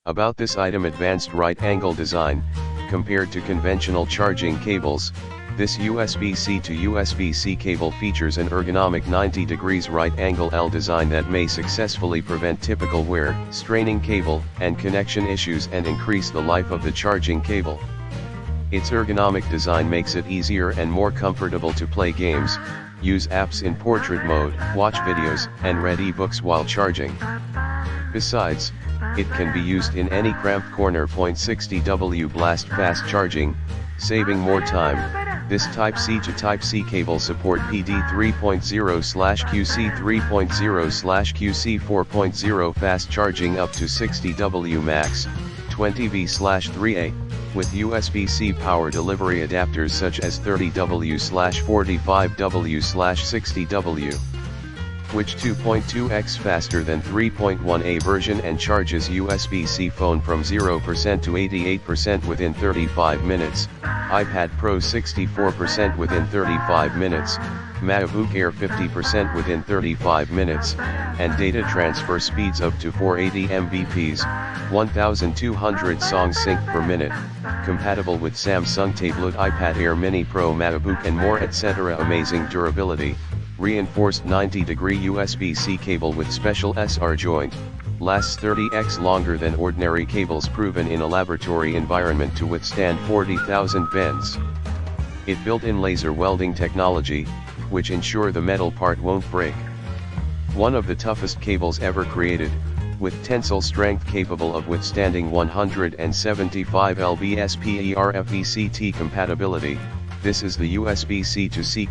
About this item: advanced right angle design. Compared to conventional charging cables, this USB-C to USB-C cable features an ergonomic 90 degrees right angle L design that may successfully prevent typical wear, straining cable, and connection issues and increase the life of the charging cable. Its ergonomic design makes it easier and more comfortable to play games, use apps in portrait mode, watch videos, and read ebooks while charging. Besides, it can be used in any cramped corner. 6.6ft blast fast charging, saving more time. This Type-C to Type-C cable support PD 3.0/QC 3.0/QC 4.0 fast charging up to 60W max, 20V/3A, with USB-C power delivery adapters such as 30W/45W/60W. Which 2.2x faster than 3.1A version and charges USB-C phone from 0% to 88% within 35 minutes, iPad Pro 64% within 35 minutes, Macbook Air 50% within 35 minutes, and data transfer speeds up to 480 Mbps, 1200 songs synced per minute, compatible with Samsung tablet, iPad Air Mini Pro, Macbook and more etc. Amazing durability. Reinforced 90-degree USB-C cable with special SR joint, lasts 30x longer than ordinary cables, proven in a laboratory environment to withstand 40,000 bends. It built-in laser welding technology, which ensure the metal part won't break. One of the toughest cables ever created, with tensile strength capable of withstanding 175 lbs/PERFECT compatibility. This is the USB-C to C